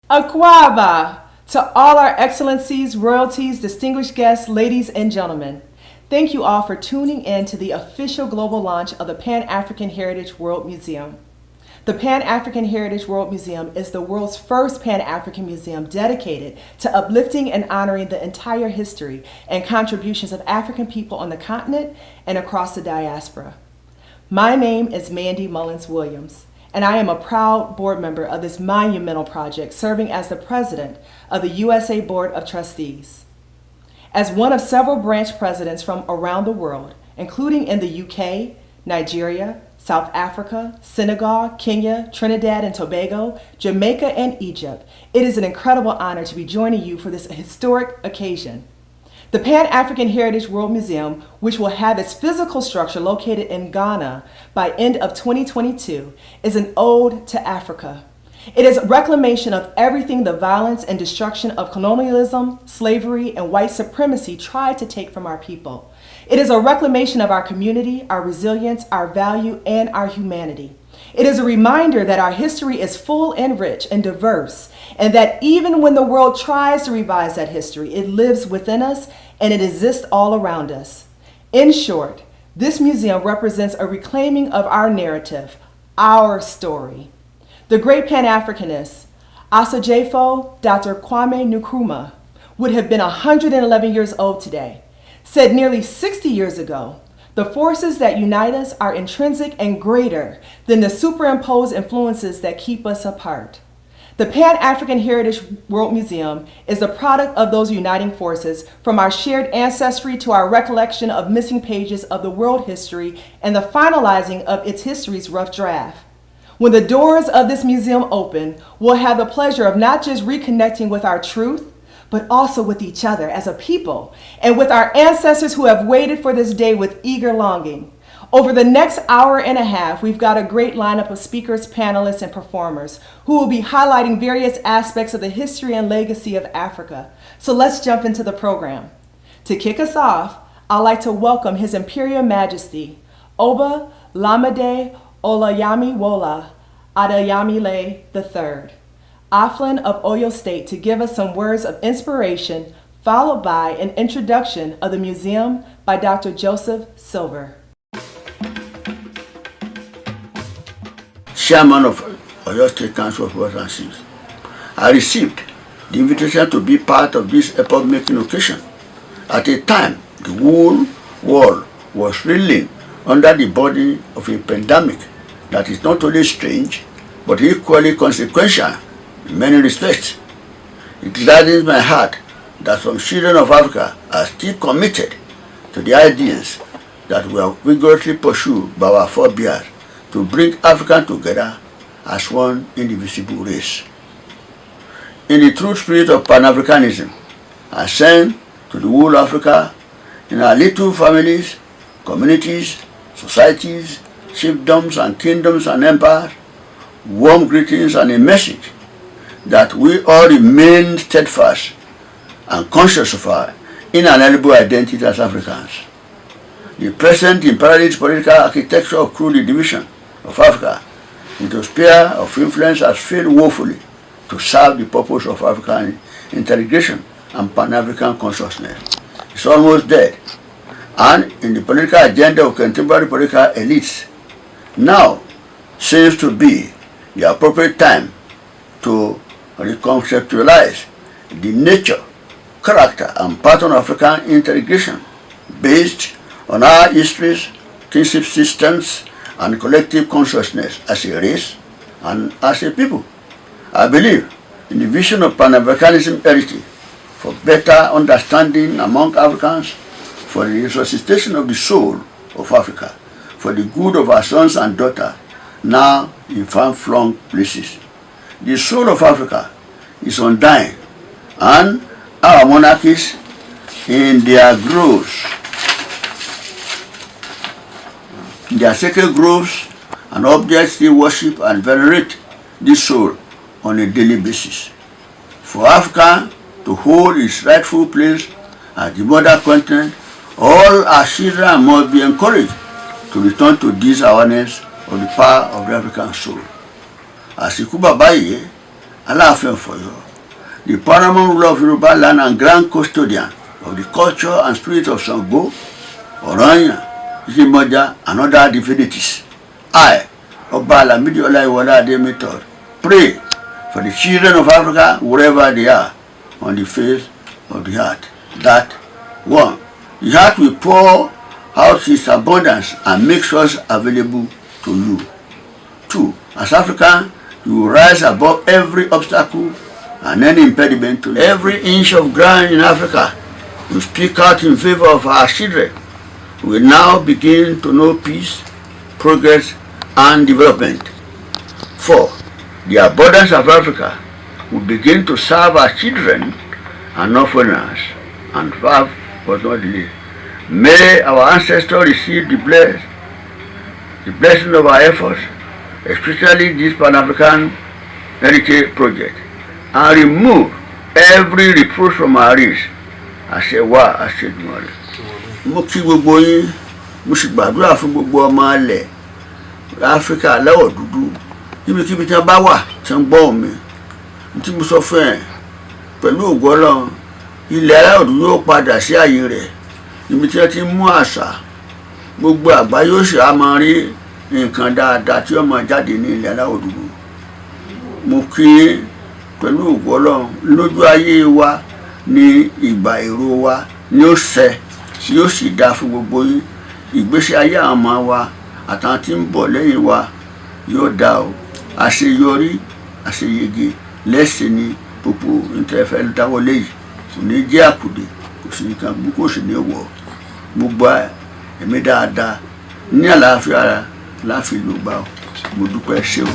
Aquaba! To all our excellencies, royalties, distinguished guests, ladies and gentlemen, thank you all for tuning in to the official global launch of the Pan-African Heritage World Museum. The Pan-African Heritage World Museum is the world's first Pan-African museum dedicated to uplifting and honoring the entire history and contributions of African people on the continent and across the diaspora. My name is Mandy Mullins Williams, and I am a proud board member of this monumental project, serving as the president of the USA Board of Trustees. As one of several branch presidents from around the world, including in the UK, Nigeria, South Africa, Senegal, Kenya, Trinidad and Tobago, Jamaica, and Egypt, it is an incredible honor to be joining you for this historic occasion. The Pan-African Heritage World Museum, which will have its physical structure located in Ghana by end of 2022, is an ode to Africa. It is a reclamation of everything the violence and destruction of colonialism, slavery, and white supremacy tried to take from our people. It is a reclamation of our community, our resilience, our value, and our humanity. It is a reminder that our history is full and rich and diverse, and that even when the world tries to revise that history, it lives within us and it exists all around us. In short, this museum represents a reclaiming of our narrative, our story. The great Pan-Africanist, Asajefo Dr. Kwame Nkrumah, would have been 111 years old today, said nearly 60 years ago, "The forces that unite us are intrinsic and greater than the superimposed influences that keep us apart." The Pan-African Heritage World Museum is the product of those uniting forces, from our shared ancestry to our recollection of missing pages of the world history and the finalizing of its history's rough draft. When the doors of this museum open, we'll have the pleasure of not just reconnecting with our truth, but also with each other as a people, and with our ancestors who have waited for this day with eager longing. Over the next hour and a half, we've got a great lineup of speakers, panelists, and performers who will be highlighting various aspects of the history and legacy of Africa. So let's jump into the program. To kick us off, I'd like to welcome His Imperial Majesty, Oba Lamide Olayamiwola Adeyemile III, Aflin of Oyo State, to give us some words of inspiration, followed by an introduction of the museum by Dr. Joseph Silver. Chairman of Oyo State Council of World Trustees, I received the invitation to be part of this epoch-making occasion at a time the whole world was reeling under the burden of a pandemic that is not only strange but equally consequential in many respects. It gladdens my heart that some children of Africa are still committed to the ideas that were vigorously pursued by our forebears to bring Africans together as one indivisible race. In the true spirit of Pan-Africanism, I send to the whole Africa, in our little families, communities, societies, chiefdoms and kingdoms and empires, warm greetings and a message that we all remain steadfast and conscious of our inalienable identity as Africans. The present imperialist political architecture of crude division of Africa into sphere of influence has failed woefully to serve the purpose of African integration and Pan-African consciousness. It's almost dead. And in the political agenda of contemporary political elites, now seems to be the appropriate time to reconceptualize the nature, character, and pattern of African integration based on our histories, kinship systems, and collective consciousness as a race and as a people. I believe in the vision of Pan-Africanism heritage for better understanding among Africans, for the resuscitation of the soul of Africa, for the good of our sons and daughters now in far-flung places. The soul of Africa is undying, and our monarchies in their groves, their sacred groves and objects, they worship and venerate this soul on a daily basis. For Africa to hold its rightful place as the mother continent, all our children must be encouraged to return to this awareness of the power of the African soul. As Ikuba Baye, Aláàfin of Ọ̀yọ́, the paramount ruler of Yoruba land and grand custodian of the culture and spirit of Ṣàngó, Ọ̀rànyàn, Yemọja, and other divinities. I, Ọba Alamidi Ọláyíwọlá Adémítọ̀, pray for the children of Africa wherever they are on the face of the earth, that 1. The heart will pour out its abundance and make us available to you. 2. As African, you will rise above every obstacle and any impediment to every inch of ground in Africa. You speak out in favor of our children. We now begin to know peace, progress, and development. 4. The abundance of Africa will begin to serve our children and orphaners, and 5 but not the least. May our ancestors receive the blessing of our efforts, especially this Pan-African Heritage Project, and remove every reproach from our race. Àṣẹ Èdùmàrè. Mo kí gbogbo yín, mo sì gbàdúrà fún gbogbo ọmọ ilẹ̀ Áfíríkà aláwọ̀ dúdú, níbikíbi tí wọ́n bá wà tí wọ́n gbọ́ mi. Tí mo sọ fún ẹ, pẹ̀lú ògo Ọlọ́run, ilẹ̀ aláwọ̀ dúdú yóò padà sí ààyè rẹ̀, níbi tí wọ́n ti mú àṣà, gbogbo àgbáyé yóò sì á máa rí nǹkan dáadáa tí ó máa jáde ní ilẹ̀ aláwọ̀ dúdú. Mo kí pẹ̀lú ògo Ọlọ́run, lójú ayé wa ní ìgbà èrò wa ni ó ṣẹ, yóò sì dáa fún gbogbo yín. Ìgbésí ayé àwọn ọmọ wa àtàwọn tí ń bọ̀ lẹ́yìn wa yóò dáa o. Àṣeyọrí, àṣeyege lẹ́sìn ní gbogbo ìtẹ́fẹ́ dáwọ́lé yìí, kò ní jẹ́ àkùdé, kò sí nǹkan bí kò sì ní wọ̀. Gbogbo ẹ̀mí dáadáa ní àlàáfíà ara láfi ló gbà o. Mo dúpẹ́ ṣé o.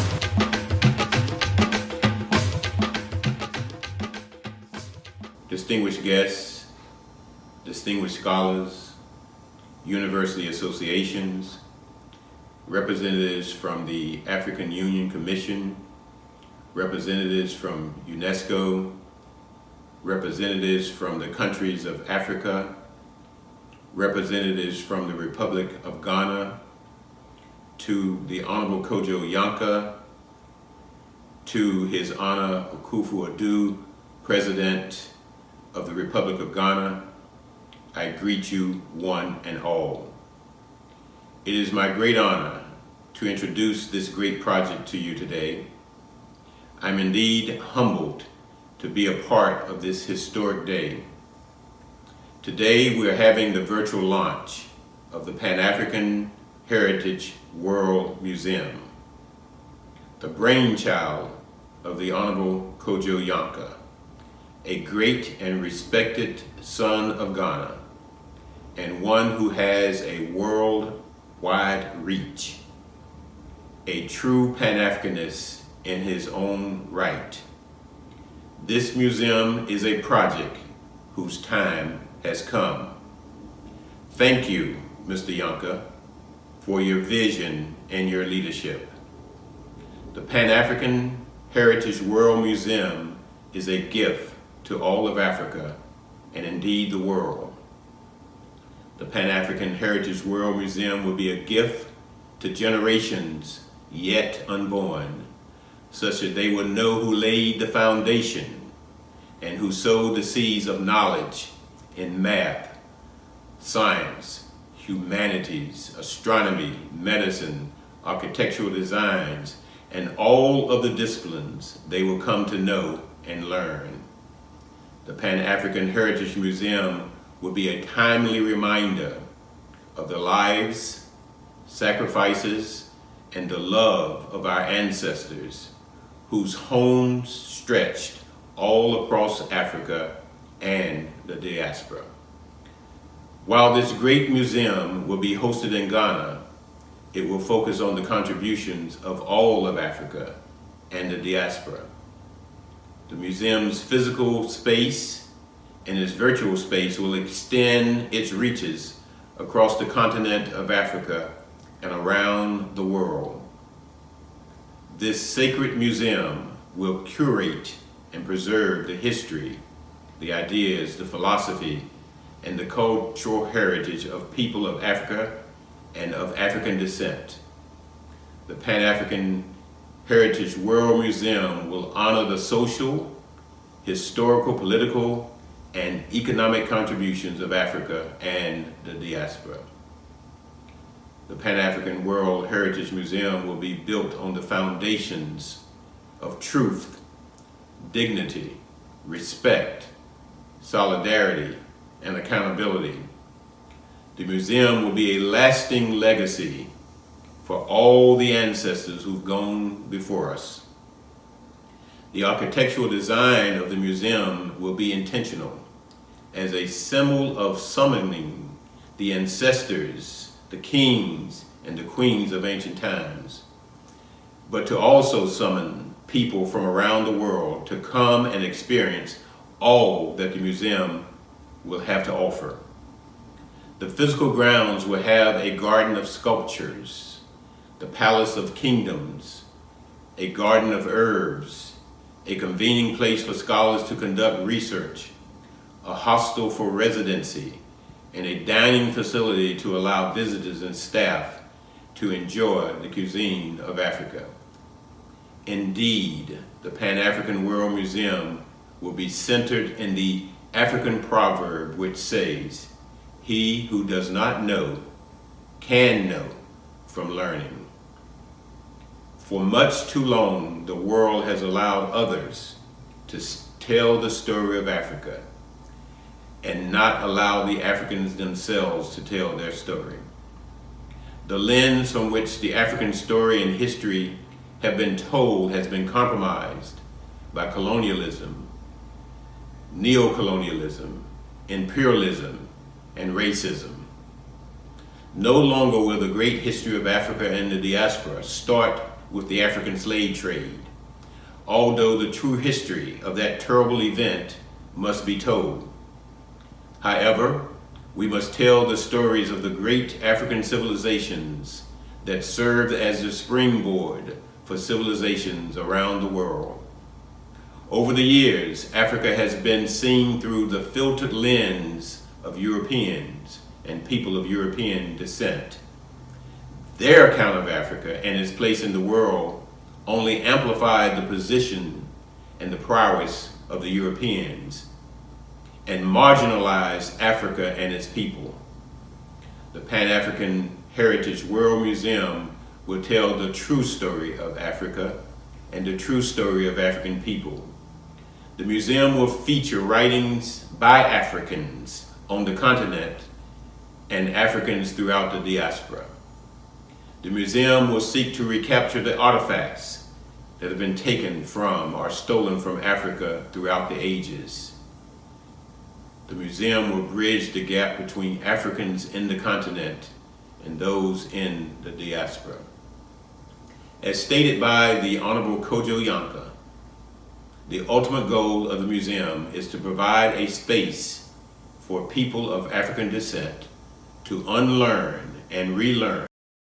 Distinguished guests, distinguished scholars, university associations, representatives from the African Union Commission, representatives from UNESCO, representatives from the countries of Africa, representatives from the Republic of Ghana, to the Honorable Kojo Yankah, to His Honor Akufo-Addo, President of the Republic of Ghana, I greet you one and all. It is my great honor to introduce this great project to you today. I'm indeed humbled to be a part of this historic day. Today we're having the virtual launch of the Pan-African Heritage World Museum, the brainchild of the Honorable Kojo Yankah, a great and respected son of Ghana, and one who has a worldwide reach, a true Pan-Africanist in his own right. This museum is a project whose time has come. Thank you, Mr. Yankah, for your vision and your leadership. The Pan-African Heritage World Museum is a gift to all of Africa, and indeed the world. The Pan-African Heritage World Museum will be a gift to generations yet unborn, such that they will know who laid the foundation and who sowed the seeds of knowledge in math, science, humanities, astronomy, medicine, architectural designs, and all of the disciplines they will come to know and learn. The Pan-African Heritage Museum will be a timely reminder of the lives, sacrifices, and the love of our ancestors, whose homes stretched all across Africa and the diaspora. While this great museum will be hosted in Ghana, it will focus on the contributions of all of Africa and the diaspora. The museum's physical space and its virtual space will extend its reaches across the continent of Africa and around the world. This sacred museum will curate and preserve the history, the ideas, the philosophy, and the cultural heritage of people of Africa and of African descent. The Pan-African Heritage World Museum will honor the social, historical, political, and economic contributions of Africa and the diaspora. The Pan-African World Heritage Museum will be built on the foundations of truth, dignity, respect, solidarity, and accountability. The museum will be a lasting legacy for all the ancestors who've gone before us. The architectural design of the museum will be intentional as a symbol of summoning the ancestors, the kings, and the queens of ancient times, but to also summon people from around the world to come and experience all that the museum will have to offer. The physical grounds will have a garden of sculptures, the palace of kingdoms, a garden of herbs, a convening place for scholars to conduct research, a hostel for residency, and a dining facility to allow visitors and staff to enjoy the cuisine of Africa. Indeed, the Pan-African World Museum will be centered in the African proverb which says, "He who does not know can know from learning." For much too long, the world has allowed others to tell the story of Africa and not allow the Africans themselves to tell their story. The lens from which the African story and history have been told has been compromised by colonialism, neocolonialism, imperialism, and racism. No longer will the great history of Africa and the diaspora start with the African slave trade, although the true history of that terrible event must be told. However, we must tell the stories of the great African civilizations that served as the springboard for civilizations around the world. Over the years, Africa has been seen through the filtered lens of Europeans and people of European descent. Their account of Africa and its place in the world only amplified the position and the prowess of the Europeans and marginalized Africa and its people. The Pan-African Heritage World Museum will tell the true story of Africa and the true story of African people. The museum will feature writings by Africans on the continent and Africans throughout the diaspora. The museum will seek to recapture the artifacts that have been taken from or stolen from Africa throughout the ages. The museum will bridge the gap between Africans in the continent and those in the diaspora. As stated by the Honorable Kojo Yanka, the ultimate goal of the museum is to provide a space for people of African descent to unlearn and relearn